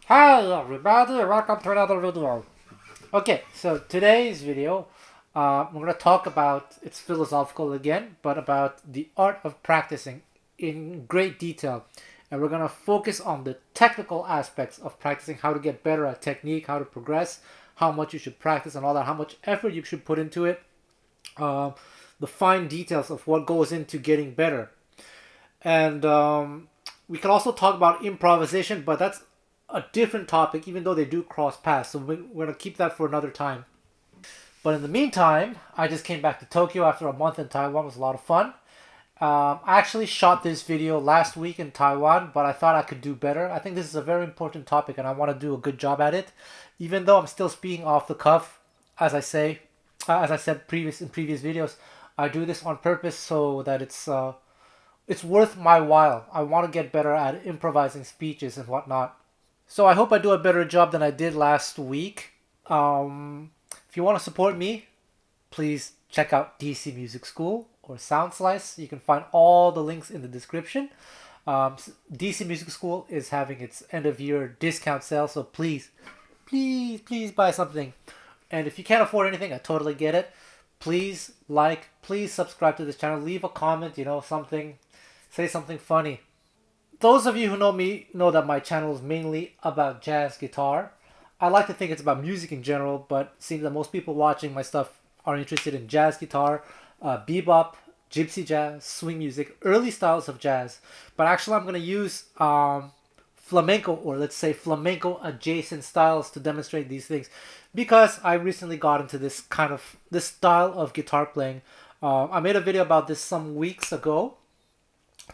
Hi everybody, welcome to another video. Okay, so today's video, we're going to talk about, it's philosophical again, but about the art of practicing in great detail. And we're going to focus on the technical aspects of practicing, how to get better at technique, how to progress, how much you should practice and all that, how much effort you should put into it, the fine details of what goes into getting better. And we can also talk about improvisation, but that's a different topic, even though they do cross paths. So we're going to keep that for another time. But in the meantime, I just came back to Tokyo after a month in Taiwan. It was a lot of fun. I actually shot this video last week in Taiwan, but I thought I could do better. I think this is a very important topic and I want to do a good job at it. Even though I'm still speaking off the cuff, as I said in previous videos, I do this on purpose so that it's worth my while. I want to get better at improvising speeches and whatnot. So I hope I do a better job than I did last week. If you want to support me, please check out DC Music School or Sound Slice. You can find all the links in the description. DC Music School is having its end of year discount sale, so please buy something. And if you can't afford anything, I totally get it. Please please subscribe to this channel. Leave a comment, something. Say something funny. Those of you who know me know that my channel is mainly about jazz guitar. I like to think it's about music in general, but it seems that most people watching my stuff are interested in jazz guitar, bebop, gypsy jazz, swing music, early styles of jazz. But actually I'm going to use flamenco, or let's say flamenco adjacent styles to demonstrate these things, because I recently got into this style of guitar playing. I made a video about this some weeks ago,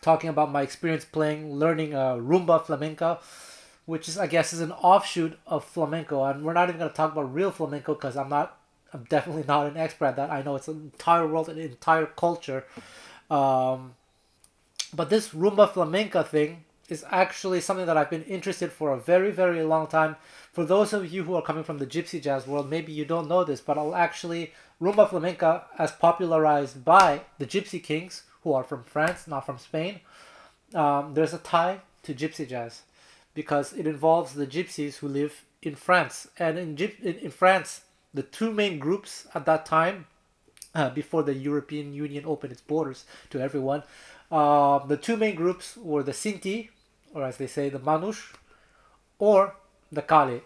talking about my experience learning Rumba Flamenca, which is, I guess, is an offshoot of flamenco. And we're not even going to talk about real flamenco because I'm definitely not an expert at that. I know it's an entire world, an entire culture. But this Rumba Flamenca thing is actually something that I've been interested for a very, very long time. For those of you who are coming from the gypsy jazz world, maybe you don't know this, but Rumba Flamenca, as popularized by the Gypsy Kings, who are from France, not from Spain, there's a tie to gypsy jazz because it involves the gypsies who live in France. And in France, the two main groups at that time, before the European Union opened its borders to everyone, the two main groups were the Sinti, or as they say, the Manouche, or the Kale,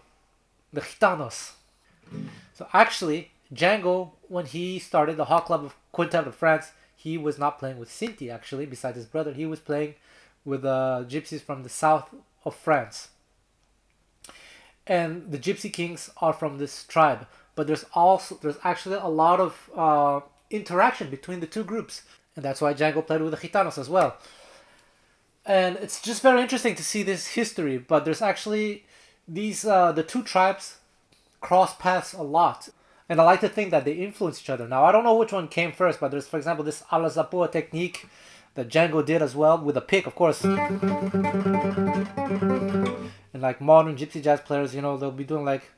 the Gitanos. So actually, Django, when he started the Hot Club of Quintet of France, he was not playing with Sinti, actually, besides his brother. He was playing with gypsies from the south of France. And the Gypsy Kings are from this tribe. But there's actually a lot of interaction between the two groups. And that's why Django played with the Gitanos as well. And it's just very interesting to see this history. But there's actually the two tribes cross paths a lot. And I like to think that they influence each other. Now, I don't know which one came first, but there's, for example, this a la Zapua technique that Django did as well, with a pick, of course. And like modern gypsy jazz players, they'll be doing like...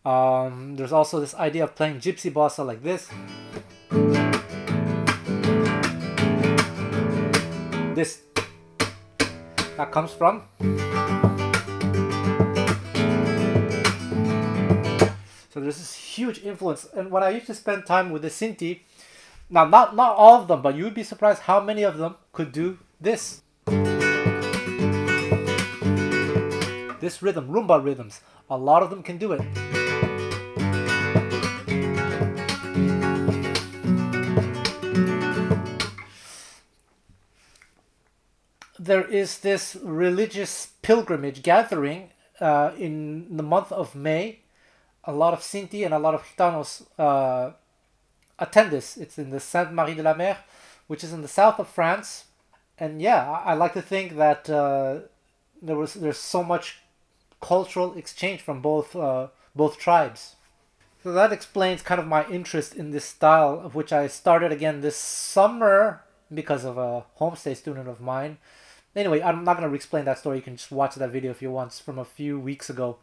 there's also this idea of playing gypsy bossa like this. That comes from... So So there's this huge influence. And when I used to spend time with the Sinti, now not all of them, but you would be surprised how many of them could do this. This rhythm, Rumba rhythms. A lot of them can do it. There is this religious pilgrimage gathering in the month of May. A lot of Sinti and a lot of Gitanos attend this. It's in the Sainte Marie de la Mer, which is in the south of France. And yeah, I like to think that there's so much cultural exchange from both tribes. So that explains kind of my interest in this style, of which I started again this summer because of a homestay student of mine. Anyway, I'm not going to explain that story. You can just watch that video if you want, from a few weeks ago.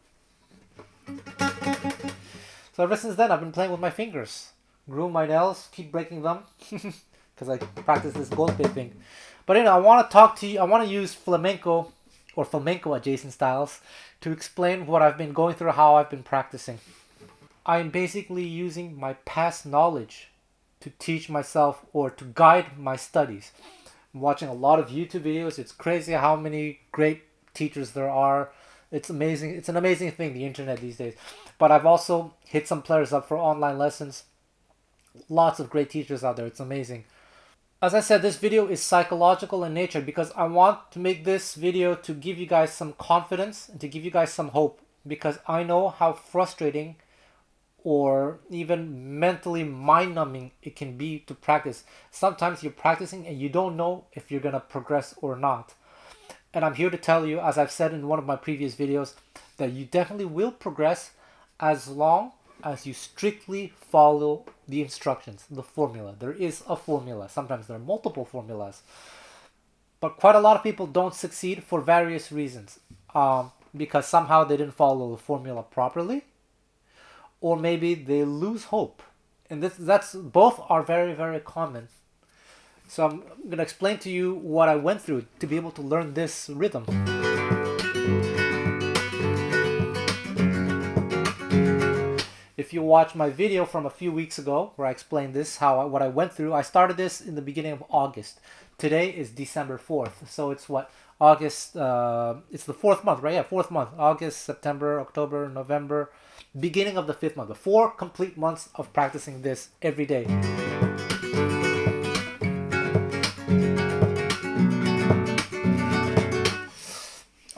So ever since then, I've been playing with my fingers. Grew my nails, keep breaking them, because I practice this golpe thing. But anyway, I want to talk to you. I want to use flamenco or flamenco adjacent styles to explain what I've been going through, how I've been practicing. I'm basically using my past knowledge to teach myself or to guide my studies. I'm watching a lot of YouTube videos. It's crazy how many great teachers there are. It's amazing. It's an amazing thing, the internet these days. But I've also hit some players up for online lessons. Lots of great teachers out there. It's amazing. As I said, this video is psychological in nature because I want to make this video to give you guys some confidence and to give you guys some hope, because I know how frustrating or even mentally mind-numbing it can be to practice. Sometimes you're practicing and you don't know if you're going to progress or not. And I'm here to tell you, as I've said in one of my previous videos, that you definitely will progress as long as you strictly follow the instructions, the formula. There is a formula. Sometimes there are multiple formulas. But quite a lot of people don't succeed for various reasons. Because somehow they didn't follow the formula properly, or maybe they lose hope. And that's both are very, very common. So I'm going to explain to you what I went through to be able to learn this rhythm. If you watch my video from a few weeks ago where I explained this, what I went through, I started this in the beginning of August. Today is December 4th. So it's what? August, it's the 4th month, right? Yeah, 4th month. August, September, October, November, beginning of the 5th month. The 4 complete months of practicing this every day.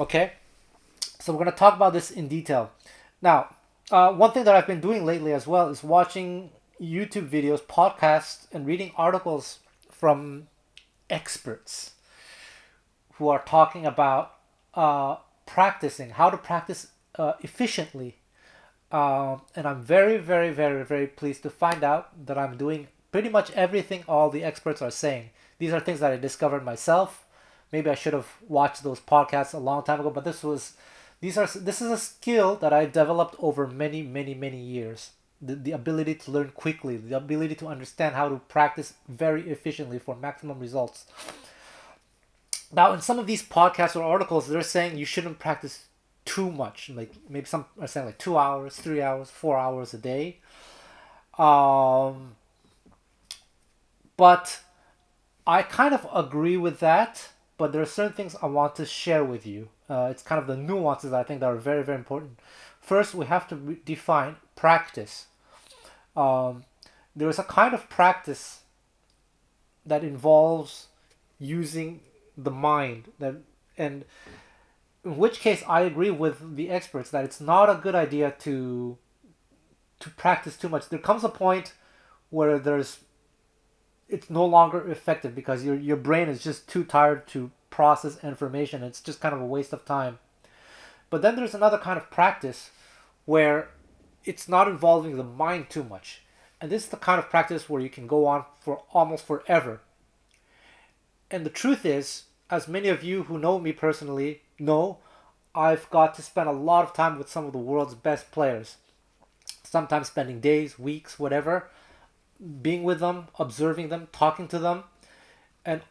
Okay, so we're going to talk about this in detail. Now, one thing that I've been doing lately as well is watching YouTube videos, podcasts, and reading articles from experts who are talking about practicing, how to practice efficiently. And I'm very, very, very, very pleased to find out that I'm doing pretty much everything all the experts are saying. These are things that I discovered myself. Maybe I should have watched those podcasts a long time ago, but this is a skill that I developed over many, many, many years. The ability to learn quickly, the ability to understand how to practice very efficiently for maximum results. Now, in some of these podcasts or articles, they're saying you shouldn't practice too much. Like maybe some are saying like 2 hours, 3 hours, 4 hours a day. But I kind of agree with that. But there are certain things I want to share with you. It's kind of the nuances I think that are very, very important. First, we have to define practice. There is a kind of practice that involves using the mind, and in which case I agree with the experts that it's not a good idea to practice too much. There comes a point where it's no longer effective because your brain is just too tired to process information. It's just kind of a waste of time. But then there's another kind of practice where it's not involving the mind too much. And this is the kind of practice where you can go on for almost forever. And the truth is, as many of you who know me personally know, I've got to spend a lot of time with some of the world's best players. Sometimes spending days, weeks, whatever, being with them, observing them, talking to them. And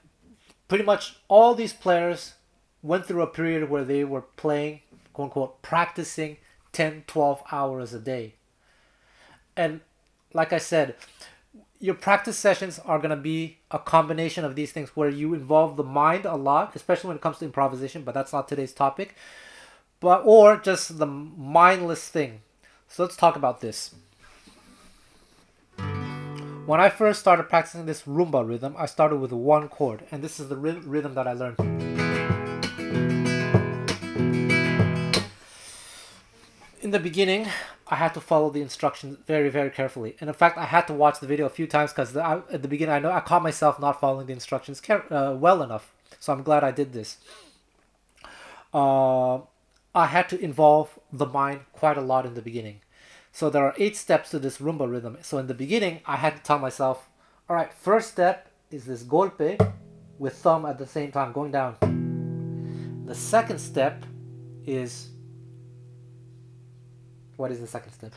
pretty much all these players went through a period where they were playing, quote unquote, practicing 10, 12 hours a day. And like I said, your practice sessions are going to be a combination of these things where you involve the mind a lot, especially when it comes to improvisation, but that's not today's topic. But or just the mindless thing. So let's talk about this. When I first started practicing this rumba rhythm, I started with one chord, and this is the rhythm that I learned. In the beginning, I had to follow the instructions very, very carefully. And in fact, I had to watch the video a few times because at the beginning, I caught myself not following the instructions well enough. So I'm glad I did this. I had to involve the mind quite a lot in the beginning. So there are 8 steps to this rumba rhythm. So in the beginning, I had to tell myself, all right, first step is this golpe with thumb at the same time going down. The second step is... What is the second step?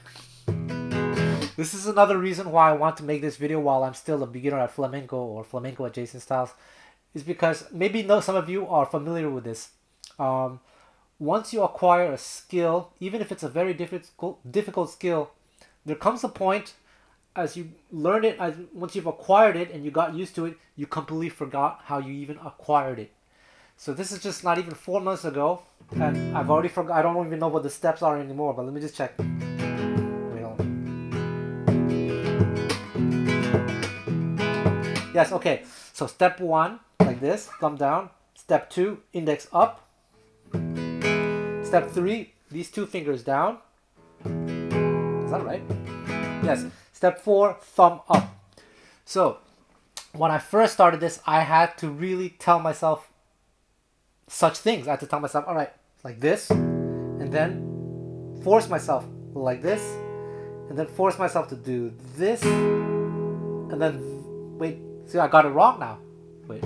This is another reason why I want to make this video while I'm still a beginner at flamenco or flamenco adjacent styles, is because maybe some of you are familiar with this. Once you acquire a skill, even if it's a very difficult skill, there comes a point as you learn it, once you've acquired it and you got used to it, you completely forgot how you even acquired it. So this is just not even 4 months ago, and I've already forgot. I don't even know what the steps are anymore, but let me just check. Wait, hold on. Yes, okay. So step 1, like this, thumb down. Step 2, index up. Step 3, these 2 fingers down. Is that right? Yes. Step 4, thumb up. So when I first started this, I had to really tell myself such things. I had to tell myself, all right, like this, and then force myself like this, and then force myself to do this, and then wait, see, I got it wrong now. Wait.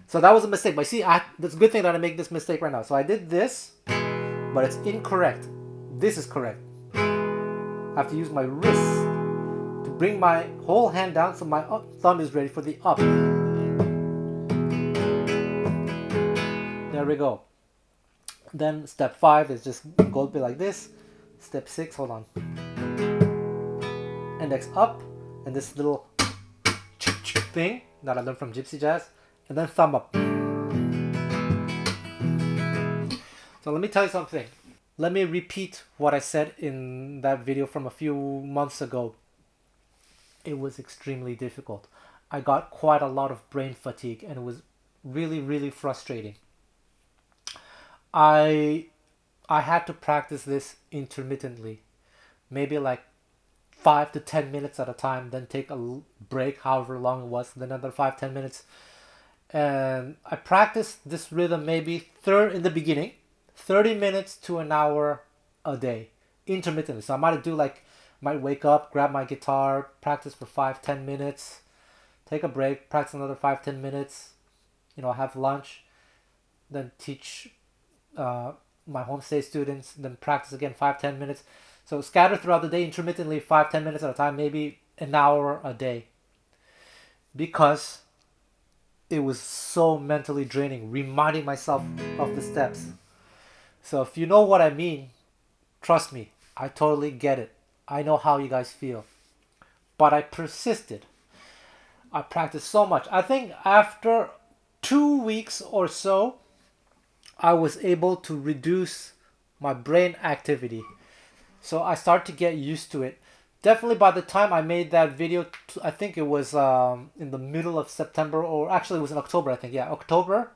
So that was a mistake. But see, it's a good thing that I make this mistake right now. So I did this, but it's incorrect. This is correct. I have to use my wrist to bring my whole hand down so my thumb is ready for the up. There we go. Then step 5 is just golpe like this. Step 6, hold on. Index up, and this little thing that I learned from Gypsy jazz, and then thumb up. So let me tell you something. Let me repeat what I said in that video from a few months ago. It was extremely difficult. I got quite a lot of brain fatigue, and it was really, really frustrating. I had to practice this intermittently, maybe like 5 to 10 minutes at a time, then take a break, however long it was, then another 5-10 minutes. And I practiced this rhythm maybe in the beginning, 30 minutes to an hour a day, intermittently. So I might wake up, grab my guitar, practice for 5-10 minutes, take a break, practice another 5-10 minutes, have lunch, then teach my homestay students, then practice again 5-10 minutes. So scattered throughout the day, intermittently, 5-10 minutes at a time, maybe an hour a day, because it was so mentally draining, reminding myself of the steps. So if you know what I mean, trust me, I totally get it. I know how you guys feel. But I persisted. I practiced so much. I think after 2 weeks or so, I was able to reduce my brain activity. So I started to get used to it. Definitely by the time I made that video, I think it was in the middle of September, or actually it was in October, I think. Yeah, October,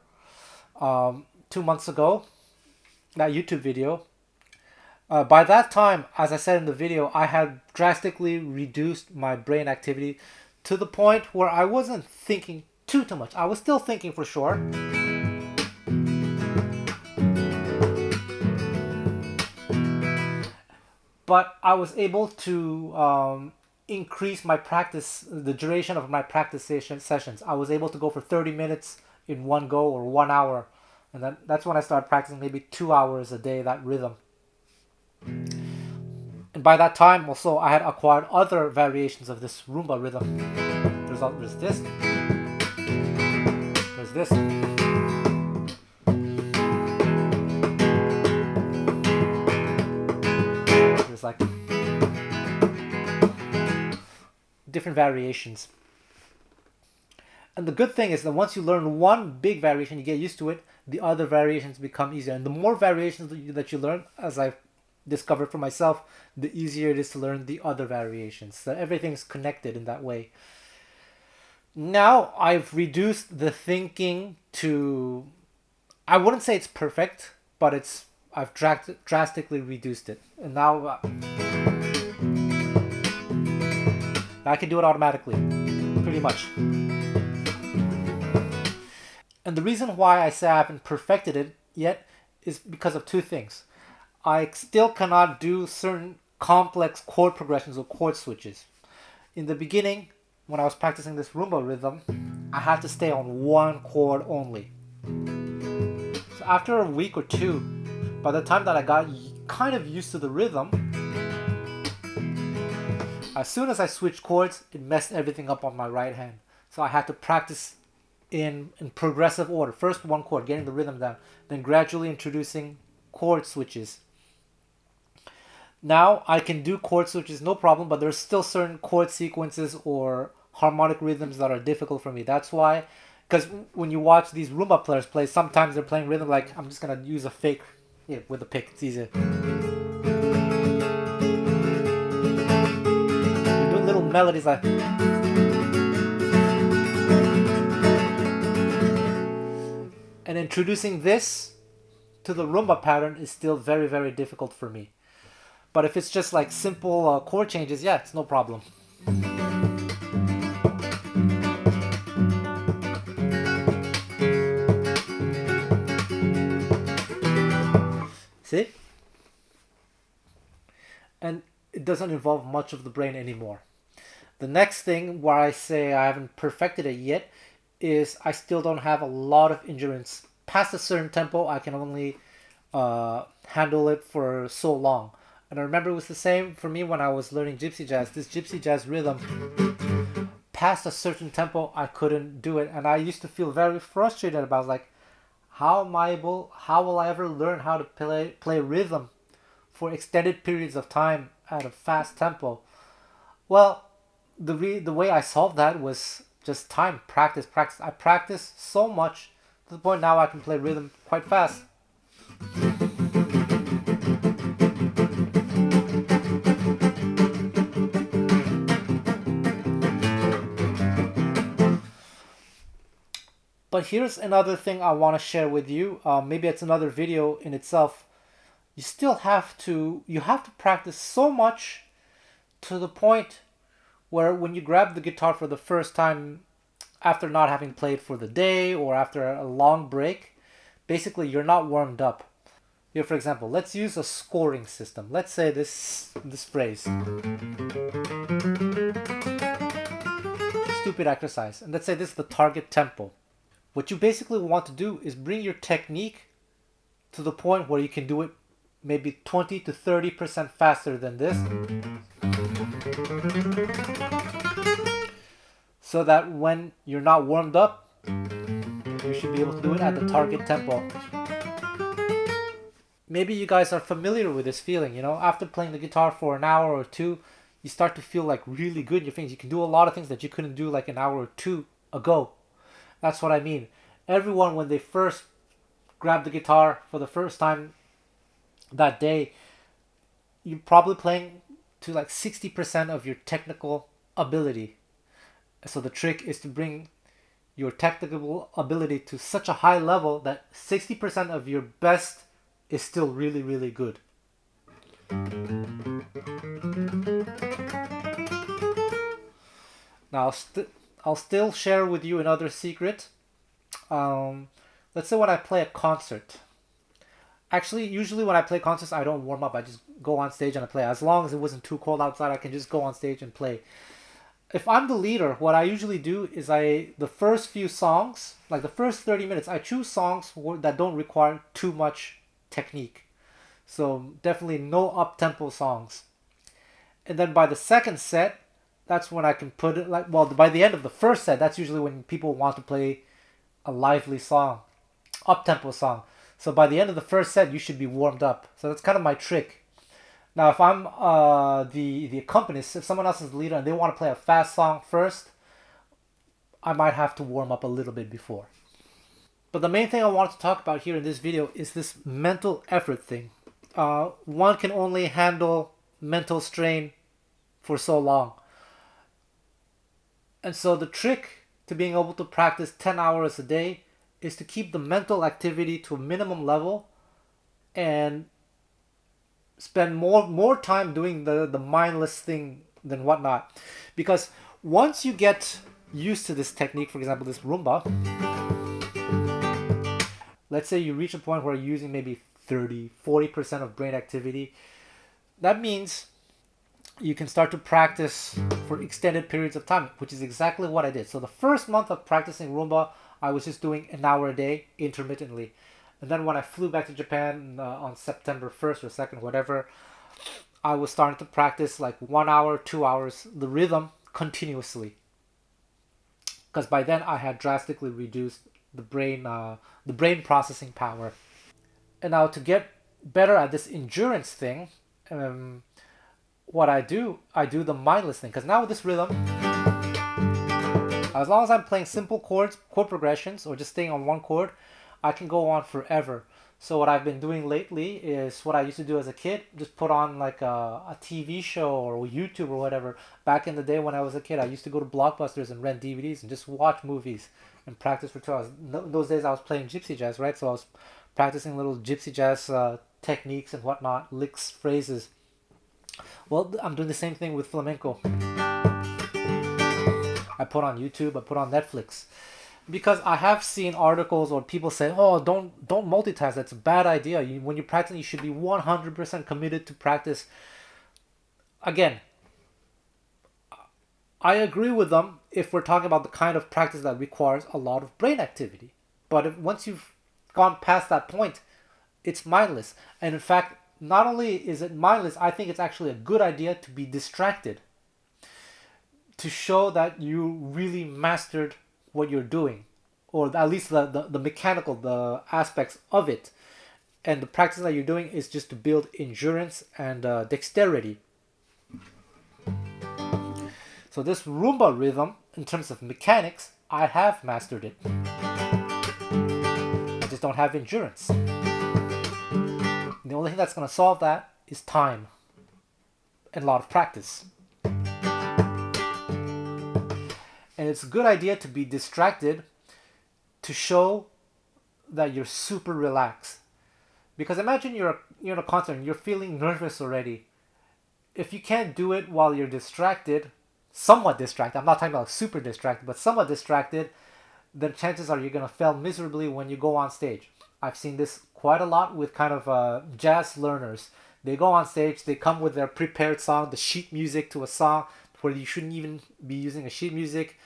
2 months ago, that YouTube video. By that time, as I said in the video, I had drastically reduced my brain activity to the point where I wasn't thinking too much. I was still thinking for sure. But I was able to increase my practice, the duration of my practice sessions. I was able to go for 30 minutes in one go, or 1 hour. And that's when I started practicing maybe 2 hours a day, that rhythm. And by that time also, I had acquired other variations of this rumba rhythm. There's this. There's this. There's practice, like different variations. And the good thing is that once you learn one big variation, you get used to it, the other variations become easier. And the more variations that you learn, as I've discovered for myself, the easier it is to learn the other variations. So everything's connected in that way. Now I've reduced the thinking to, I wouldn't say it's perfect, but I've drastically reduced it. And now I can do it automatically, pretty much. And the reason why I say I haven't perfected it yet is because of two things. I still cannot do certain complex chord progressions or chord switches. In the beginning, when I was practicing this Rumba rhythm, I had to stay on one chord only. So after a week or two, by the time that I got kind of used to the rhythm, as soon as I switched chords, it messed everything up on my right hand. So I had to practice in progressive order. First one chord, getting the rhythm down, then gradually introducing chord switches. Now I can do chord switches no problem, but there's still certain chord sequences or harmonic rhythms that are difficult for me. That's why, because when you watch these Rumba players play, sometimes they're playing rhythm like, I'm just gonna use a fake with a pick, it's easier. You're doing little melodies like, and introducing this to the Rumba pattern is still very, very difficult for me. But if it's just like simple chord changes, yeah, it's no problem. See? And it doesn't involve much of the brain anymore. The next thing where I say I haven't perfected it yet is I still don't have a lot of endurance. Past a certain tempo, I can only handle it for so long. And I remember it was the same for me when I was learning Gypsy Jazz. This Gypsy Jazz rhythm, past a certain tempo, I couldn't do it. And I used to feel very frustrated about, like, how will I ever learn how to play rhythm for extended periods of time at a fast tempo? Well, the way I solved that was just time, practice. I practiced so much to the point now I can play rhythm quite fast. But here's another thing I want to share with you. Maybe it's another video in itself. You have to practice so much to the point where when you grab the guitar for the first time after not having played for the day or after a long break, basically you're not warmed up. Here, for example, let's use a scoring system. Let's say this phrase. Stupid exercise. And let's say this is the target tempo. What you basically want to do is bring your technique to the point where you can do it maybe 20 to 30% faster than this. So that when you're not warmed up, you should be able to do it at the target tempo. Maybe you guys are familiar with this feeling, after playing the guitar for an hour or two, you start to feel like really good in your fingers. You can do a lot of things that you couldn't do like an hour or two ago. That's what I mean. Everyone, when they first grab the guitar for the first time that day, you're probably playing to like 60% of your technical ability. So the trick is to bring your technical ability to such a high level that 60% of your best is still really, really good. Now, I'll still share with you another secret. Let's say when I play a concert. Actually, usually when I play concerts, I don't warm up. I just go on stage and I play. As long as it wasn't too cold outside, I can just go on stage and play. If I'm the leader, what I usually do is the first few songs, like the first 30 minutes, I choose songs that don't require too much technique. So definitely no up-tempo songs. And then by the second set, that's when I can put it by the end of the first set, that's usually when people want to play a lively song, up-tempo song. So by the end of the first set, you should be warmed up. So that's kind of my trick. Now, if I'm the accompanist, if someone else is the leader and they want to play a fast song first, I might have to warm up a little bit before. But the main thing I wanted to talk about here in this video is this mental effort thing. One can only handle mental strain for so long. And so the trick to being able to practice 10 hours a day is to keep the mental activity to a minimum level and spend more time doing the mindless thing than whatnot. Because once you get used to this technique, for example, this rumba, let's say you reach a point where you're using maybe 30-40% of brain activity, that means you can start to practice for extended periods of time, which is exactly what I did. So the first month of practicing Rumba, I was just doing an hour a day intermittently. And then when I flew back to Japan on September 1st or 2nd, whatever, I was starting to practice like 1 hour, 2 hours, the rhythm continuously. Because by then I had drastically reduced the brain processing power. And now to get better at this endurance thing, what I do the mindless thing. Because now with this rhythm, as long as I'm playing simple chord progressions, or just staying on one chord, I can go on forever. So what I've been doing lately is what I used to do as a kid, just put on like a TV show or YouTube or whatever. Back in the day when I was a kid, I used to go to Blockbusters and rent DVDs and just watch movies and practice for 2 hours. Those days I was playing Gypsy jazz, right? So I was practicing little Gypsy jazz techniques and whatnot, licks, phrases. Well, I'm doing the same thing with flamenco. I put on YouTube, I put on Netflix. Because I have seen articles or people say, "Oh, don't multitask. That's a bad idea. When you're practicing, you should be 100% committed to practice." Again, I agree with them if we're talking about the kind of practice that requires a lot of brain activity. But once you've gone past that point, it's mindless. And in fact, not only is it mindless, I think it's actually a good idea to be distracted, to show that you really mastered what you're doing, or at least the mechanical, the aspects of it. And the practice that you're doing is just to build endurance and dexterity. So this Rumba rhythm, in terms of mechanics, I have mastered it. I just don't have endurance. The only thing that's going to solve that is time and a lot of practice. And it's a good idea to be distracted to show that you're super relaxed. Because imagine you're in a concert and you're feeling nervous already. If you can't do it while you're distracted, somewhat distracted, I'm not talking about super distracted, but somewhat distracted, then chances are you're going to fail miserably when you go on stage. I've seen this quite a lot with kind of jazz learners. They go on stage, they come with their prepared song, the sheet music to a song where you shouldn't even be using a sheet music,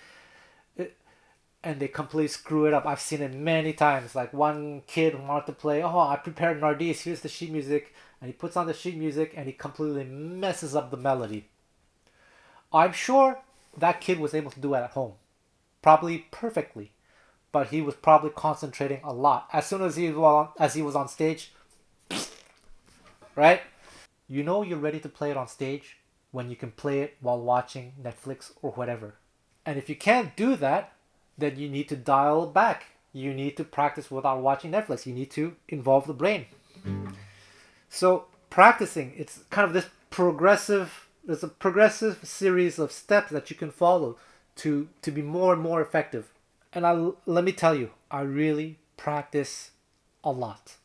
and they completely screw it up. I've seen it many times. Like one kid wanted to play, "Oh, I prepared Nardis, here's the sheet music," and he puts on the sheet music and he completely messes up the melody. I'm sure that kid was able to do it at home, probably perfectly, but he was probably concentrating a lot. As soon as he was on stage, right? You know you're ready to play it on stage when you can play it while watching Netflix or whatever. And if you can't do that, then you need to dial back. You need to practice without watching Netflix. You need to involve the brain. So practicing, it's kind of there's a progressive series of steps that you can follow to be more and more effective. And let me tell you, I really practice a lot,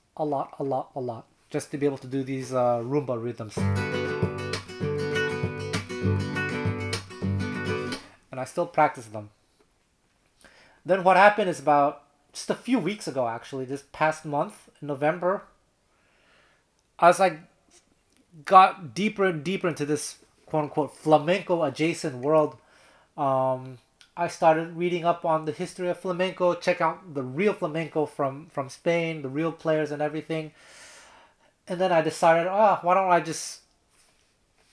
just to be able to do these Rumba rhythms. And I still practice them. Then what happened is about just a few weeks ago, actually, this past month, in November, as I got deeper and deeper into this quote-unquote flamenco adjacent world, I started reading up on the history of flamenco, check out the real flamenco from Spain, the real players and everything. And then I decided, why don't I just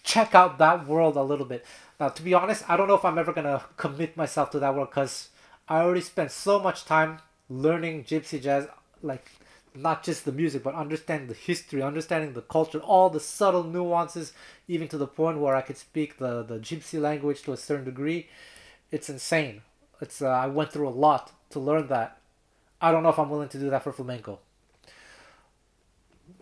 check out that world a little bit. Now, to be honest, I don't know if I'm ever going to commit myself to that world because I already spent so much time learning Gypsy jazz. Like, not just the music, but understanding the history, understanding the culture, all the subtle nuances, even to the point where I could speak the Gypsy language to a certain degree. It's insane. It's I went through a lot to learn that. I don't know if I'm willing to do that for flamenco.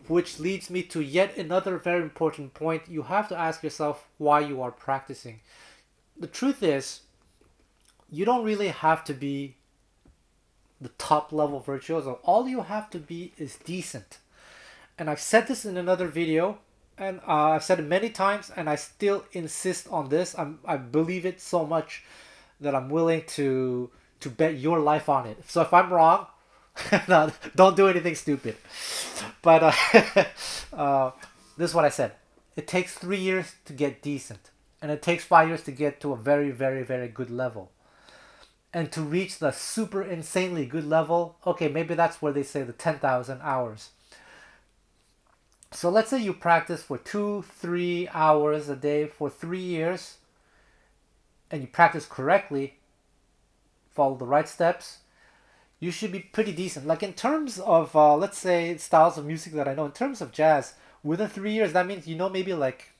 Which leads me to yet another very important point. You have to ask yourself why you are practicing. The truth is, you don't really have to be the top level virtuoso. All you have to be is decent. And I've said this in another video, and I've said it many times, and I still insist on this. I believe it so much that I'm willing to bet your life on it. So if I'm wrong, no, don't do anything stupid. But this is what I said. It takes 3 years to get decent, and it takes 5 years to get to a very, very, very good level. And to reach the super insanely good level, okay, maybe that's where they say the 10,000 hours. So let's say you practice for 2-3 hours a day for 3 years, and you practice correctly, follow the right steps, you should be pretty decent. Like in terms of, let's say, styles of music that I know, in terms of jazz, within 3 years, that means you know maybe like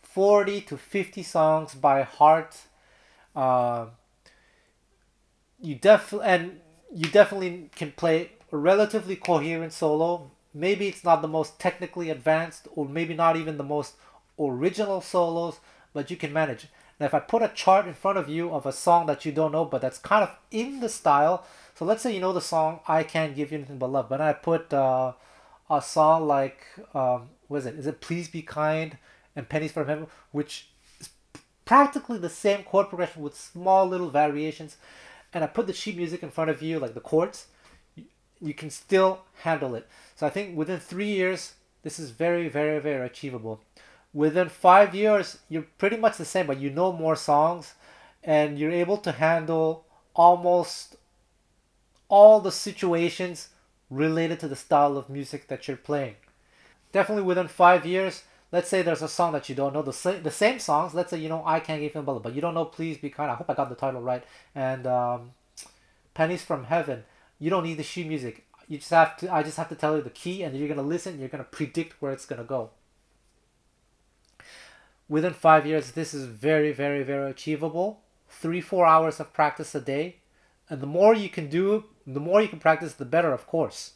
40 to 50 songs by heart. Uh, you definitely can play a relatively coherent solo. Maybe it's not the most technically advanced, or maybe not even the most original solos, but you can manage. Now, if I put a chart in front of you of a song that you don't know, but that's kind of in the style, so let's say you know the song "I Can't Give You Anything But Love," but I put a song like what is it? Is it "Please Be Kind" and "Pennies from Heaven," which is practically the same chord progression with small little variations, and I put the sheet music in front of you, like the chords, you can still handle it. So I think within 3 years, this is very, very, very achievable. Within 5 years, you're pretty much the same, but you know more songs, and you're able to handle almost all the situations related to the style of music that you're playing. Definitely within 5 years, let's say there's a song that you don't know, the same songs. Let's say you know "I Can't Give You Anything," but you don't know "Please Be Kind." I hope I got the title right. And "Pennies from Heaven." You don't need the sheet music. You just have to. I just have to tell you the key, and you're gonna listen. You're gonna predict where it's gonna go. Within 5 years, this is very, very, very achievable. 3-4 hours of practice a day, and the more you can do, the more you can practice, the better, of course.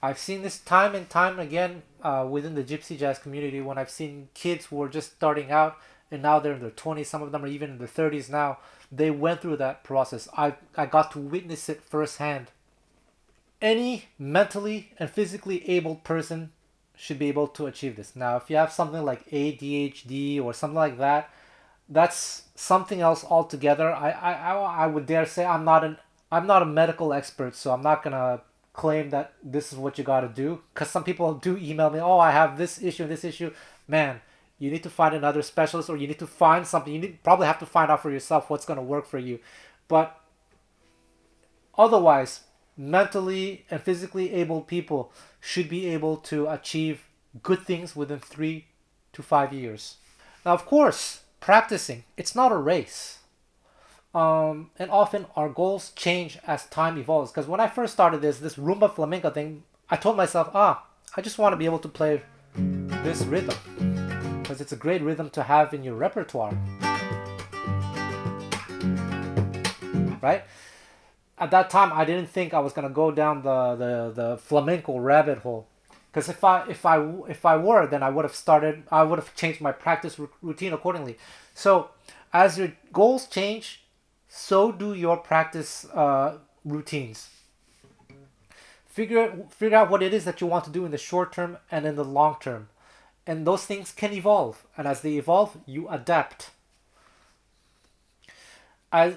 I've seen this time and time again within the Gypsy jazz community when I've seen kids who are just starting out and now they're in their 20s. Some of them are even in their 30s now. They went through that process. I got to witness it firsthand. Any mentally and physically able person should be able to achieve this. Now, if you have something like ADHD or something like that, that's something else altogether. I would dare say I'm not a medical expert, so I'm not gonna claim that this is what you got to do. Because some people do email me, oh, I have this issue and this issue. Man, you need to find another specialist, or you need to find something. You need, probably have to find out for yourself what's gonna work for you. But otherwise, mentally and physically able people should be able to achieve good things within 3 to 5 years. Now, of course, practicing, it's not a race. And often our goals change as time evolves. Because when I first started this Rumba Flamenca thing, I told myself, I just want to be able to play this rhythm. Because it's a great rhythm to have in your repertoire. Right? At that time, I didn't think I was gonna go down the flamenco rabbit hole, because if I were, then I would have changed my practice routine accordingly. So as your goals change, so do your practice routines. Figure out what it is that you want to do in the short term and in the long term, and those things can evolve. And as they evolve, you adapt. I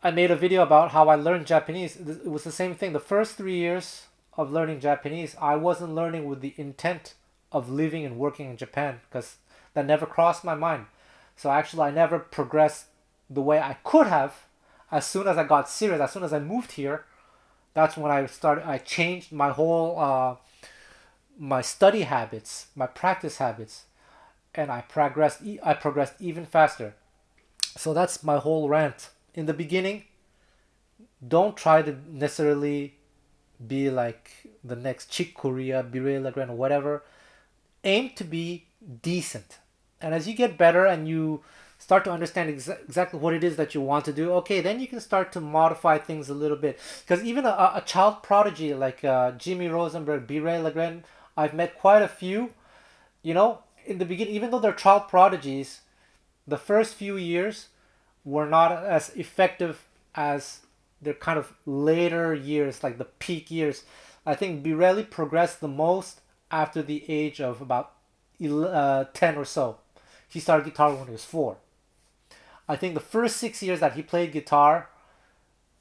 I made a video about how I learned Japanese. It was the same thing. The first 3 years of learning Japanese, I wasn't learning with the intent of living and working in Japan, because that never crossed my mind. So actually, I never progressed the way I could have. As soon as I got serious, as soon as I moved here, that's when I changed my whole my study habits, my practice habits, and I progressed even faster. So that's my whole rant. In the beginning, don't try to necessarily be like the next Chick Corea, Biré Legrand, or whatever. Aim to be decent. And as you get better and you start to understand exactly what it is that you want to do, okay, then you can start to modify things a little bit. Because even a child prodigy like Jimmy Rosenberg, Biré Legrand, I've met quite a few. You know, in the beginning, even though they're child prodigies, the first few years were not as effective as their kind of later years, like the peak years. I think Birelli progressed the most after the age of about 10 or so. He started guitar when he was 4. I think the first 6 years that he played guitar,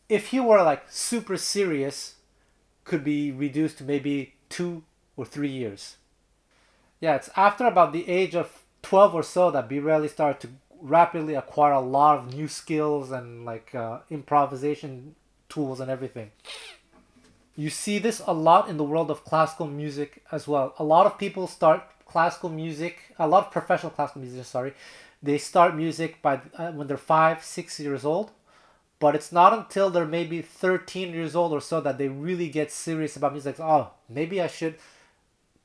if he were like super serious, could be reduced to maybe 2 or 3 years. Yeah, it's after about the age of 12 or so that Birelli started to rapidly acquire a lot of new skills and like improvisation tools and everything. You see this a lot in the world of classical music as well. A lot of people start classical music, a lot of professional classical musicians, sorry, they start music by when they're 5, 6 years old. But it's not until they're maybe 13 years old or so that they really get serious about music. Like, oh, maybe I should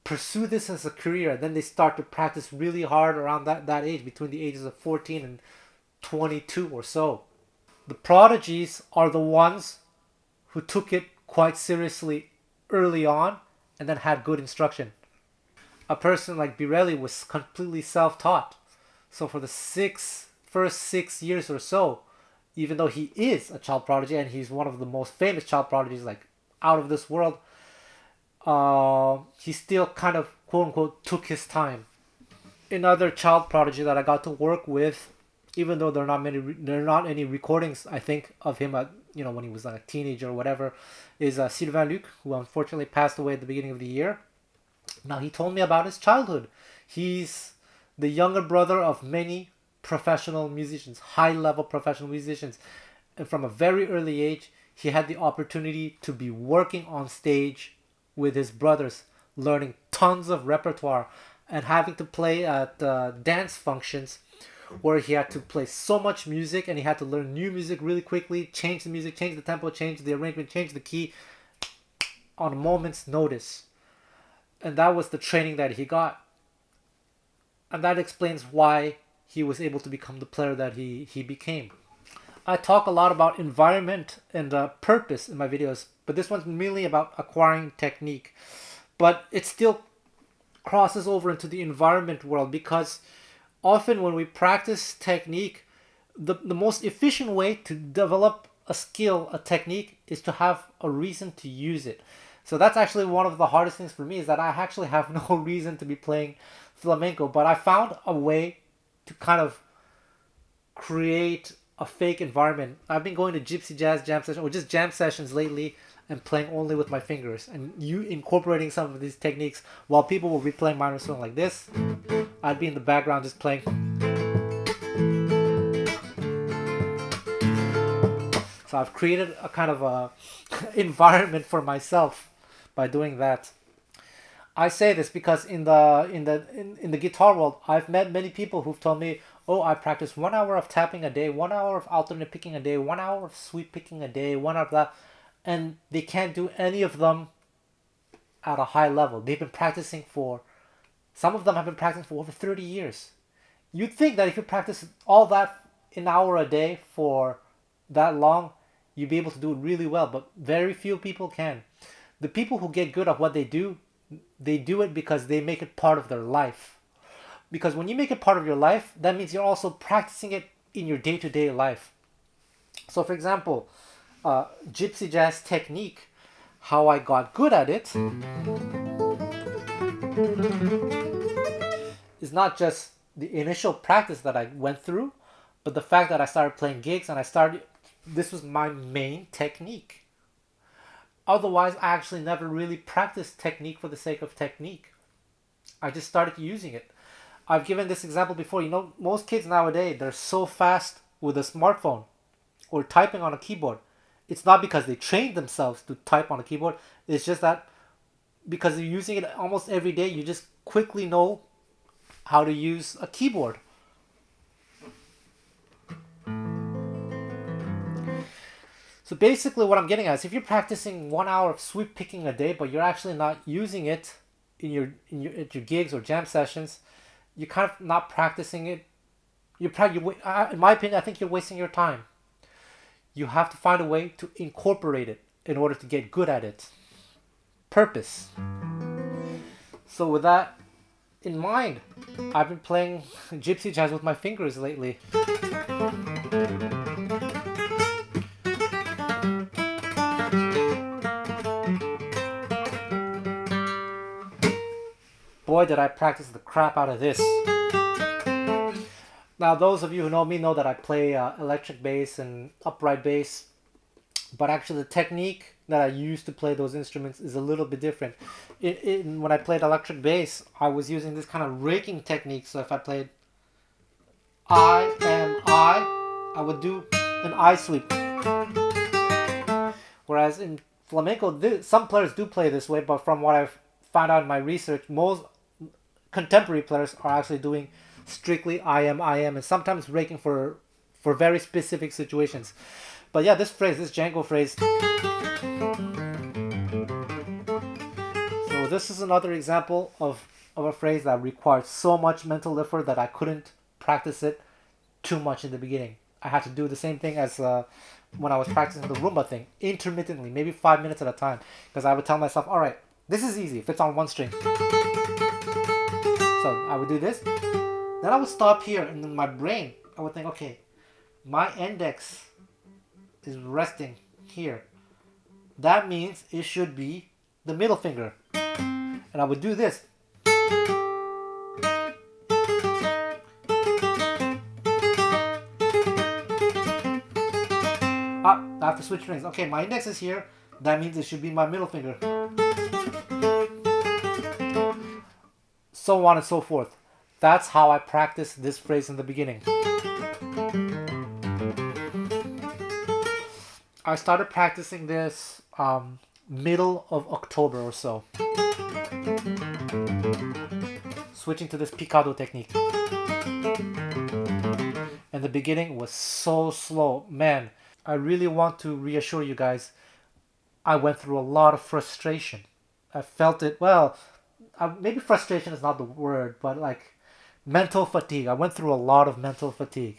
pursue this as a career. And then they start to practice really hard around that age, between the ages of 14 and 22 or so. The prodigies are the ones who took it quite seriously early on and then had good instruction. A person like Birelli was completely self-taught. So for the first 6 years or so, even though he is a child prodigy and he's one of the most famous child prodigies, like out of this world, he still kind of quote unquote took his time. Another child prodigy that I got to work with, even though there are not any recordings, I think, of him at, when he was like a teenager or whatever, is Sylvain Luc, who unfortunately passed away at the beginning of the year. Now, he told me about his childhood. He's the younger brother of many professional musicians, high-level professional musicians. And from a very early age, he had the opportunity to be working on stage with his brothers, learning tons of repertoire and having to play at dance functions where he had to play so much music and he had to learn new music really quickly, change the music, change the tempo, change the arrangement, change the key on a moment's notice. And that was the training that he got. And that explains why he was able to become the player that he became. I talk a lot about environment and purpose in my videos, but this one's mainly about acquiring technique. But it still crosses over into the environment world, because often when we practice technique, the most efficient way to develop a skill, a technique, is to have a reason to use it. So that's actually one of the hardest things for me, is that I actually have no reason to be playing flamenco, but I found a way to kind of create a fake environment. I've been going to Gypsy jazz jam sessions, or just jam sessions lately, and playing only with my fingers, and you incorporating some of these techniques while people will be playing minor song like this. I'd be in the background just playing. So I've created a kind of a environment for myself by doing that. I say this because in the guitar world, I've met many people who've told me, oh, I practice 1 hour of tapping a day, 1 hour of alternate picking a day, 1 hour of sweep picking a day, 1 hour of that, and they can't do any of them at a high level. They've been practicing some of them have been practicing for over 30 years. You'd think that if you practice all that an hour a day for that long, you'd be able to do it really well, but very few people can. The people who get good at what they do it because they make it part of their life. Because when you make it part of your life, that means you're also practicing it in your day-to-day life. So for example, Gypsy jazz technique, how I got good at it is not just the initial practice that I went through, but the fact that I started playing gigs and this was my main technique. Otherwise, I actually never really practiced technique for the sake of technique. I just started using it. I've given this example before. Most kids nowadays, they're so fast with a smartphone or typing on a keyboard. It's not because they trained themselves to type on a keyboard. It's just that because they're using it almost every day, you just quickly know how to use a keyboard. So So basically what I'm getting at is if you're practicing 1 hour of sweep picking a day, but you're actually not using it at your gigs or jam sessions, you're kind of not practicing it. In my opinion, I think you're wasting your time. You have to find a way to incorporate it in order to get good at it. Purpose. So with that in mind, I've been playing gypsy jazz with my fingers lately. Boy, did I practice the crap out of this. Now, those of you who know me know that I play electric bass and upright bass, but actually the technique that I use to play those instruments is a little bit different. When I played electric bass, I was using this kind of raking technique. So if I played I would do an I sweep. Whereas in flamenco, some players do play this way, but from what I've found out in my research, most contemporary players are actually doing strictly I am, and sometimes raking for very specific situations. But yeah, this Django phrase. So this is another example of a phrase that required so much mental effort that I couldn't practice it too much in the beginning. I had to do the same thing as when I was practicing the Rumba thing, intermittently, maybe 5 minutes at a time, because I would tell myself, all right, this is easy if it's on one string. So I would do this. Then I would stop here, and in my brain, I would think, okay, my index is resting here. That means it should be the middle finger. And I would do this. I have to switch strings. Okay, my index is here. That means it should be my middle finger. So on and so forth. That's how I practiced this phrase in the beginning. I started practicing this middle of October or so. Switching to this Picado technique. And the beginning was so slow. Man, I really want to reassure you guys, I went through a lot of frustration. I felt it, well, maybe frustration is not the word, but like mental fatigue. I went through a lot of mental fatigue.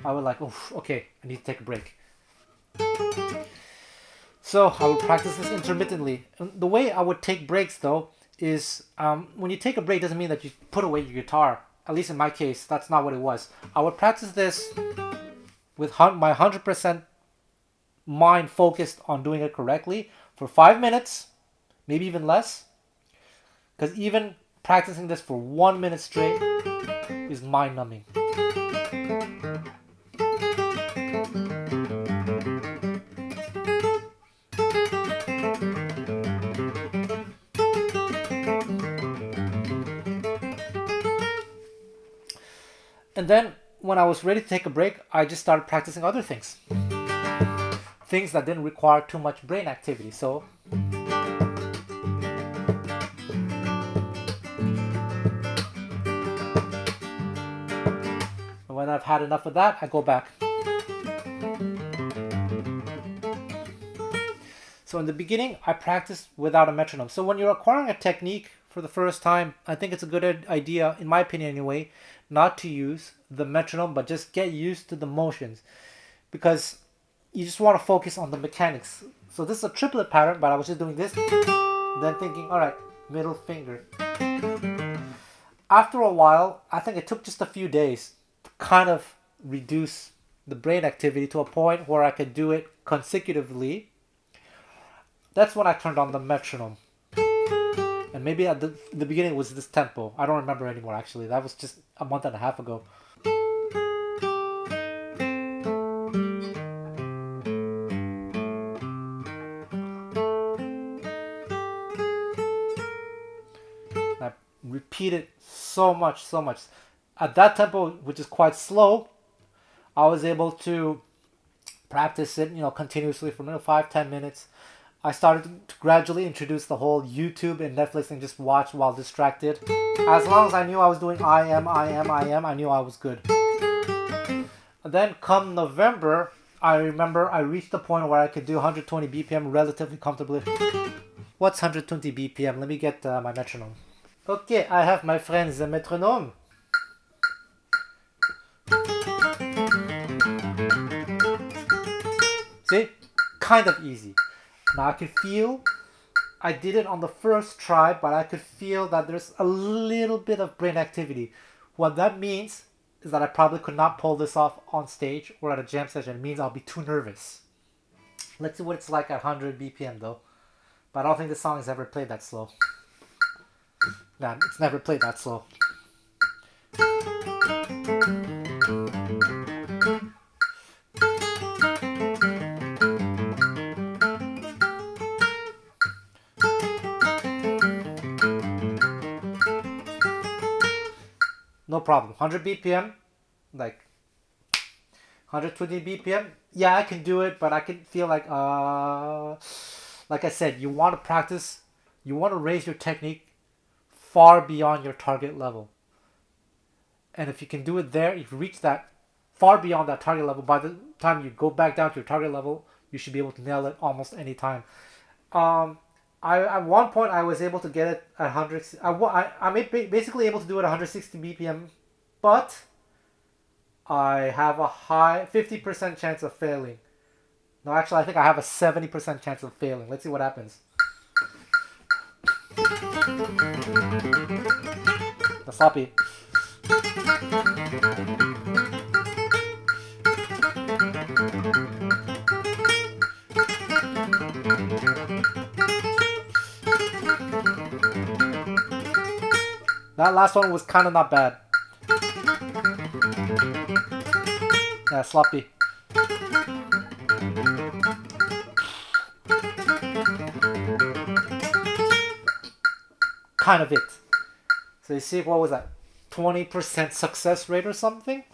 I was like, oof, okay, I need to take a break. So I would practice this intermittently. And the way I would take breaks though is when you take a break doesn't mean that you put away your guitar. At least in my case, that's not what it was. I would practice this with my 100% mind focused on doing it correctly for 5 minutes, maybe even less. Because even practicing this for 1 minute straight is mind-numbing. And then when I was ready to take a break, I just started practicing other things. Things that didn't require too much brain activity. So when I've had enough of that, I go back. So in the beginning, I practiced without a metronome. So when you're acquiring a technique for the first time, I think it's a good idea, in my opinion anyway, not to use the metronome, but just get used to the motions. Because you just want to focus on the mechanics. So this is a triplet pattern, but I was just doing this, then thinking, all right, middle finger. After a while, I think it took just a few days to kind of reduce the brain activity to a point where I could do it consecutively. That's when I turned on the metronome. And maybe at the beginning it was this tempo. I don't remember anymore actually. That was just a month and a half ago. I repeated so much. At that tempo, which is quite slow, I was able to practice it, continuously for 5-10 minutes. I started to gradually introduce the whole YouTube and Netflix and just watch while distracted. As long as I knew I was doing I am, I knew I was good. And then come November, I remember I reached the point where I could do 120 BPM relatively comfortably. What's 120 BPM? Let me get my metronome. Okay, I have my friends the metronome. See? Kind of easy. Now I can feel, I did it on the first try, but I could feel that there's a little bit of brain activity. What that means is that I probably could not pull this off on stage or at a jam session. It means I'll be too nervous. Let's see what it's like at 100 BPM though. But I don't think this song is ever played that slow. Nah, it's never played that slow. No problem. 100 BPM, like 120 BPM. Yeah, I can do it, but I can feel like I said, you want to practice, you want to raise your technique far beyond your target level. And if you can do it there, if you reach that far beyond that target level, by the time you go back down to your target level, you should be able to nail it almost any time. At one point I was able to get it at 100. I'm basically able to do it at 160 BPM, but I have a high 50% chance of failing. No, actually, I think I have a 70% chance of failing. Let's see what happens. The sloppy. That last one was kind of not bad. Yeah, sloppy. Kind of it. So you see, what was that? 20% success rate or something?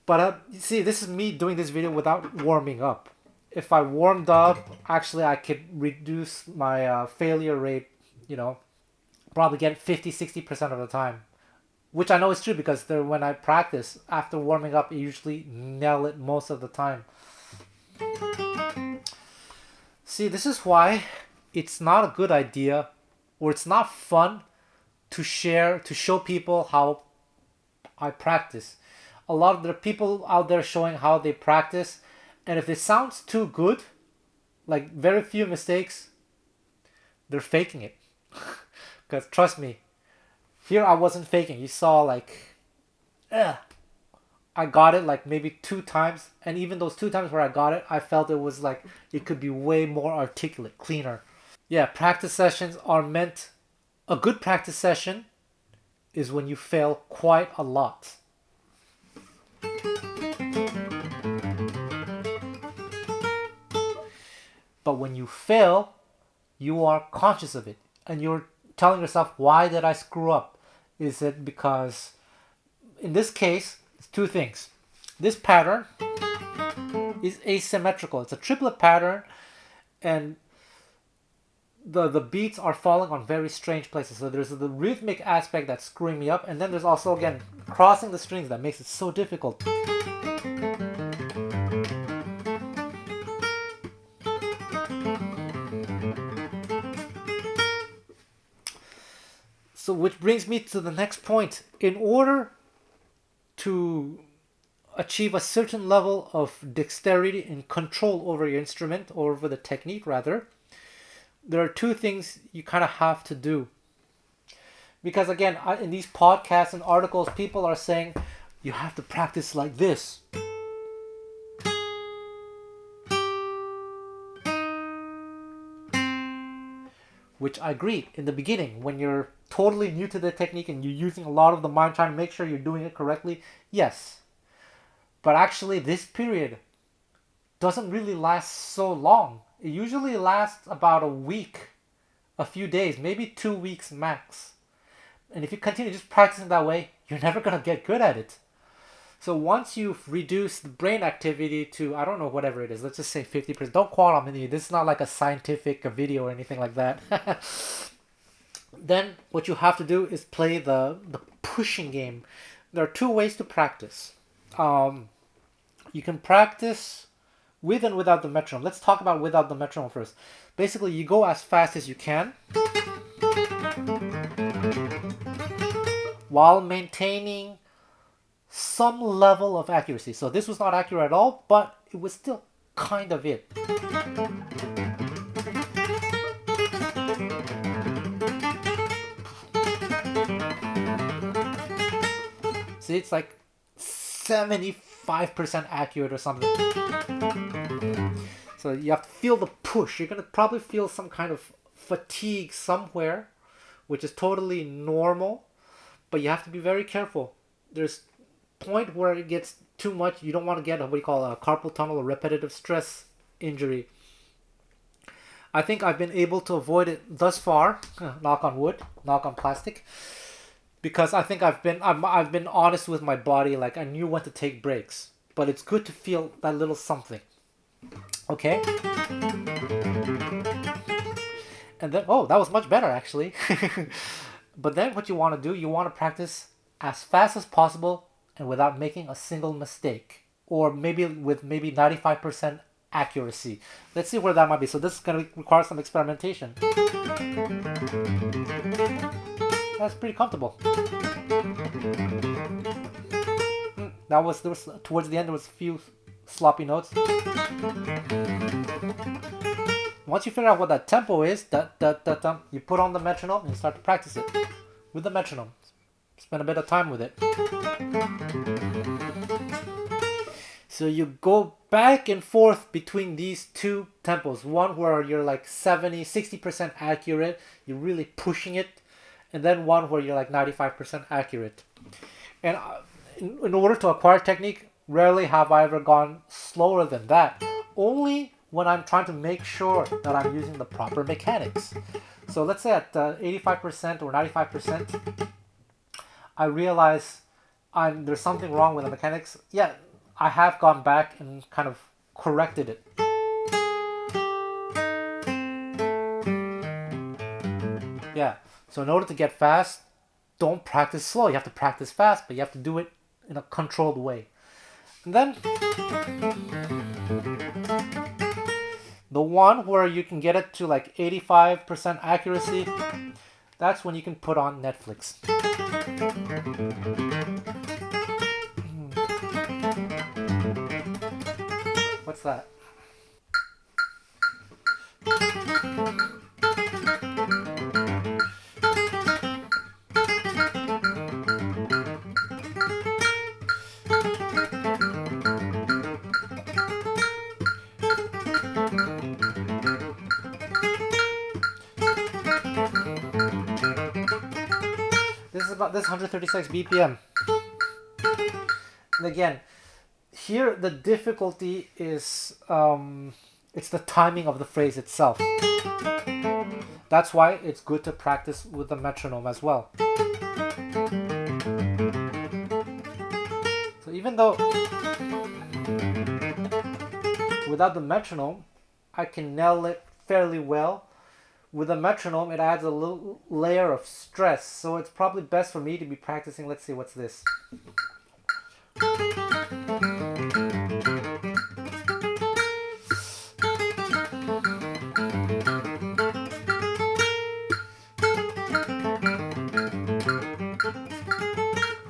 But you see, this is me doing this video without warming up. If I warmed up, actually I could reduce my failure rate, probably get 50-60% of the time. Which I know is true because when I practice, after warming up, I usually nail it most of the time. See, this is why it's not a good idea, or it's not fun to show people how I practice. A lot of the people out there showing how they practice, and if it sounds too good, like very few mistakes, they're faking it. Because trust me, here I wasn't faking. You saw I got it like maybe 2 times, and even those 2 times where I got it, I felt it was like it could be way more articulate, cleaner. Yeah, practice sessions are meant. A good practice session is when you fail quite a lot. But when you fail, you are conscious of it, and you're telling yourself, why did I screw up? Is it because, in this case, it's 2 things. This pattern is asymmetrical. It's a triplet pattern, and the beats are falling on very strange places. So there's the rhythmic aspect that's screwing me up, and then there's also, again, crossing the strings that makes it so difficult. So which brings me to the next point. In order to achieve a certain level of dexterity and control over your instrument, or over the technique rather, there are 2 things you kind of have to do. Because again, in these podcasts and articles, people are saying you have to practice like this. Which I agree, in the beginning, when you're totally new to the technique and you're using a lot of the mind trying to make sure you're doing it correctly, yes. But actually, this period doesn't really last so long. It usually lasts about a week, a few days, maybe 2 weeks max. And if you continue just practicing that way, you're never going to get good at it. So once you've reduced the brain activity to, I don't know, whatever it is, let's just say 50%. Don't quote on me. This is not like a scientific video or anything like that. Then what you have to do is play the pushing game. There are 2 ways to practice. You can practice with and without the metronome. Let's talk about without the metronome first. Basically, you go as fast as you can while maintaining some level of accuracy. So this was not accurate at all, but it was still kind of it. See, it's like 75% accurate or something. So you have to feel the push. You're going to probably feel some kind of fatigue somewhere, which is totally normal, but you have to be very careful. There's a point where it gets too much. You don't want to get what you call a carpal tunnel or repetitive stress injury. I think I've been able to avoid it thus far, knock on wood, knock on plastic, because I think I've been honest with my body. Like, I knew when to take breaks, but it's good to feel that little something. Okay. And then, oh, that was much better actually. But then what you want to do, you want to practice as fast as possible and without making a single mistake, or maybe with 95% accuracy. Let's see where that might be. So this is going to require some experimentation. That's pretty comfortable. There was towards the end there was a few sloppy notes. Once you figure out what that tempo is, you put on the metronome and you start to practice it with the metronome. Spend a bit of time with it. So you go back and forth between these two tempos. One where you're like 60% accurate, you're really pushing it, and then one where you're like 95% accurate. And in order to acquire technique, rarely have I ever gone slower than that. Only when I'm trying to make sure that I'm using the proper mechanics. So let's say at 85% or 95%, I realize there's something wrong with the mechanics. Yeah, I have gone back and kind of corrected it. Yeah, so in order to get fast, don't practice slow. You have to practice fast, but you have to do it in a controlled way. And then the one where you can get it to like 85% accuracy, that's when you can put on Netflix. What's that? This 136 BPM. And again, here the difficulty is it's the timing of the phrase itself. That's why it's good to practice with the metronome as well. So even though without the metronome I can nail it fairly well, with a metronome, it adds a little layer of stress. So it's probably best for me to be practicing, let's see, what's this?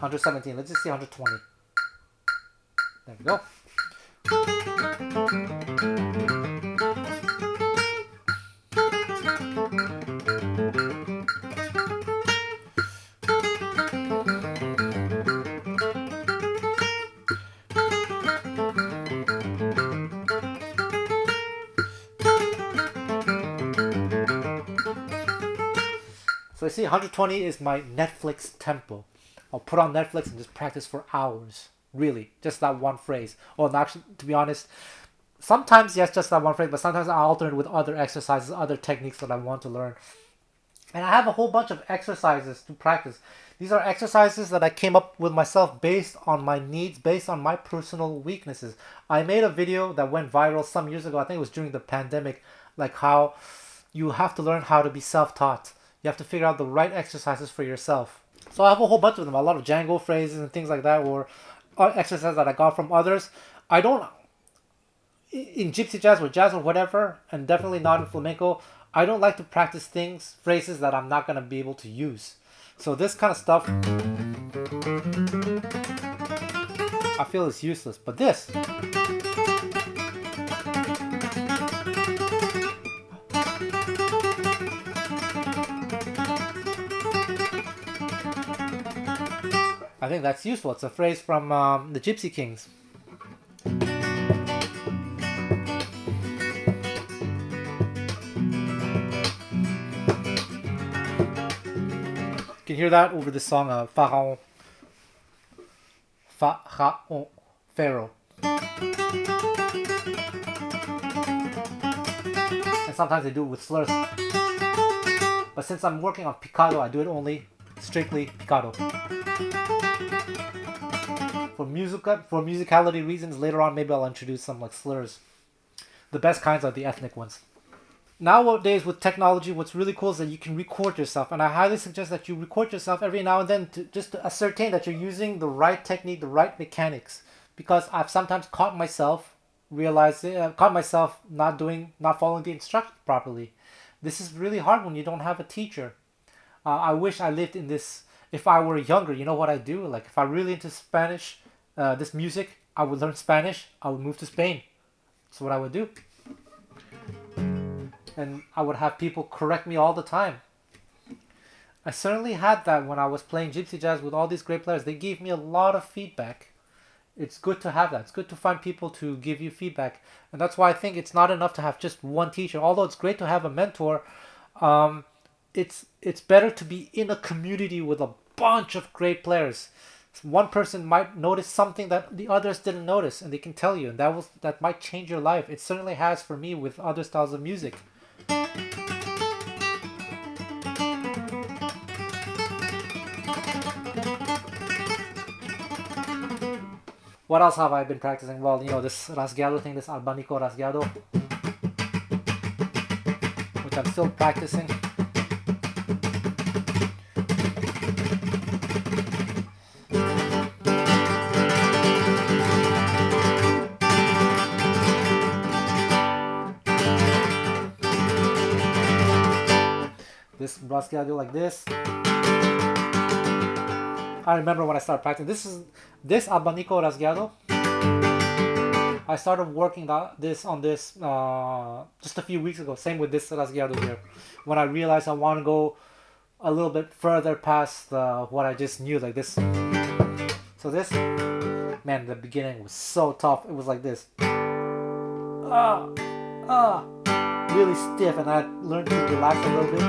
$117. Let's just see 120. There we go. So I see 120 is my Netflix tempo. I'll put on Netflix and just practice for hours. Really, just that one phrase. Or actually, to be honest, sometimes yes, just that one phrase, but sometimes I alternate with other exercises, other techniques that I want to learn. And I have a whole bunch of exercises to practice. These are exercises that I came up with myself based on my needs, based on my personal weaknesses. I made a video that went viral some years ago. I think it was during the pandemic, like how you have to learn how to be self-taught. You have to figure out the right exercises for yourself. So I have a whole bunch of them, a lot of Django phrases and things like that, or exercises that I got from others. I don't, in gypsy jazz or whatever, and definitely not in flamenco, I don't like to practice phrases that I'm not going to be able to use. So this kind of stuff, I feel is useless. But this, I think that's useful. It's a phrase from the Gypsy Kings. You can hear that over the song Pharaon. Pharaon. Pharaoh. And sometimes they do it with slurs. But since I'm working on Picado, I do it only strictly Picado. For musicality reasons, later on maybe I'll introduce some like slurs. The best kinds are the ethnic ones. Nowadays with technology, what's really cool is that you can record yourself, and I highly suggest that you record yourself every now and then to ascertain that you're using the right technique, the right mechanics. Because I've sometimes caught myself not following the instructions properly. This is really hard when you don't have a teacher. I wish I lived in this. If I were younger, you know what I'd do? Like if I'm really into Spanish, this music, I would learn Spanish. I would move to Spain. That's what I would do. And I would have people correct me all the time. I certainly had that when I was playing gypsy jazz with all these great players. They gave me a lot of feedback. It's good to have that. It's good to find people to give you feedback. And that's why I think it's not enough to have just one teacher. Although it's great to have a mentor, it's better to be in a community with a bunch of great players. One person might notice something that the others didn't notice, and they can tell you, and that might change your life. It certainly has for me with other styles of music. What else have I been practicing? Well, this rasgueado thing, this albanico rasgueado, which I'm still practicing. This rasgueado like this. I remember when I started practicing. This abanico rasgueado. I started working on this just a few weeks ago. Same with this rasgueado here. When I realized I want to go a little bit further past what I just knew, like this. So this, man, the beginning was so tough. It was like this. Really stiff, and I learned to relax a little bit.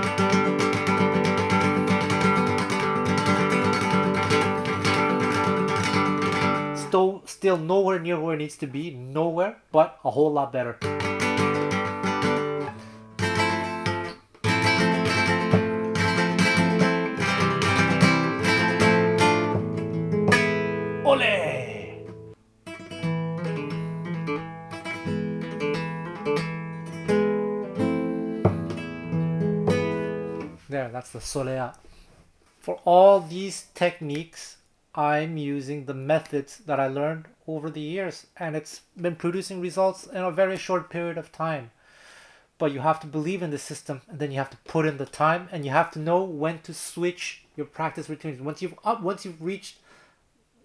Still nowhere near where it needs to be, nowhere, but a whole lot better. Ole! There, that's the solea. For all these techniques, I'm using the methods that I learned over the years, and it's been producing results in a very short period of time. But you have to believe in the system, and then you have to put in the time, and you have to know when to switch your practice routines. Once you've reached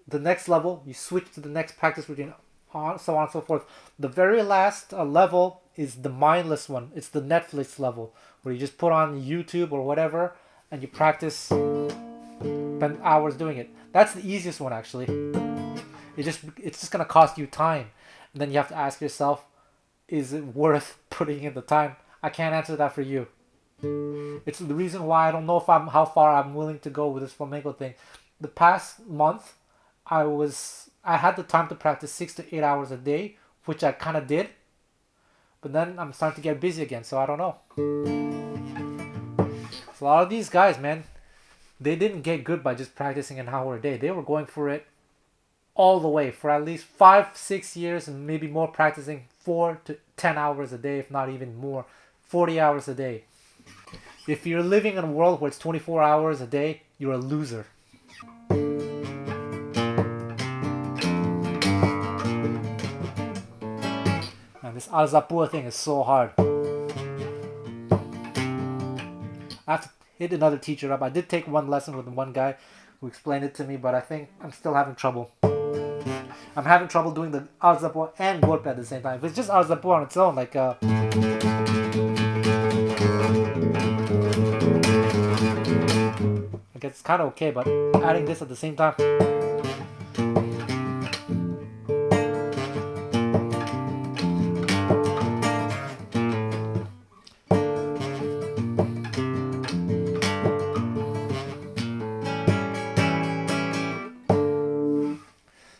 the next level, you switch to the next practice routine, so on and so forth. The very last level is the mindless one. It's the Netflix level, where you just put on YouTube or whatever, and you practice, spend hours doing it. That's the easiest one, actually. It's just gonna cost you time, and then you have to ask yourself, is it worth putting in the time? I can't answer that for you. It's the reason why I don't know how far I'm willing to go with this flamenco thing. The past month, I had the time to practice 6 to 8 hours a day, which I kind of did, but then I'm starting to get busy again, so I don't know. So a lot of these guys, man, they didn't get good by just practicing an hour a day. They were going for it all the way for at least 5-6 years, and maybe more, practicing 4 to 10 hours a day, if not even more, 40 hours a day. If you're living in a world where it's 24 hours a day, you're a loser. And this alzapua thing is so hard. I have to hit another teacher up. I did take one lesson with one guy who explained it to me, but I think I'm still having trouble. I'm having trouble doing the alzapua and golpe at the same time. If it's just alzapua on its own, like I guess it's kind of okay, but adding this at the same time.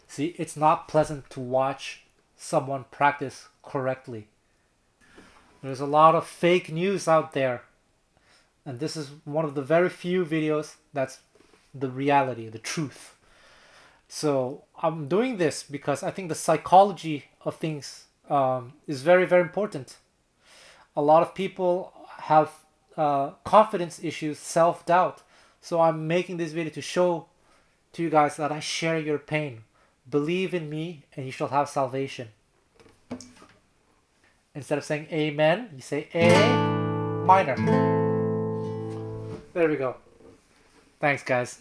See, it's not pleasant to watch someone practice correctly. There's a lot of fake news out there. And this is one of the very few videos that's the reality, the truth. So I'm doing this because I think the psychology of things is very, very important. A lot of people have confidence issues, self-doubt. So I'm making this video to show to you guys that I share your pain. Believe in me and you shall have salvation. Instead of saying amen, you say A minor. There we go. Thanks, guys.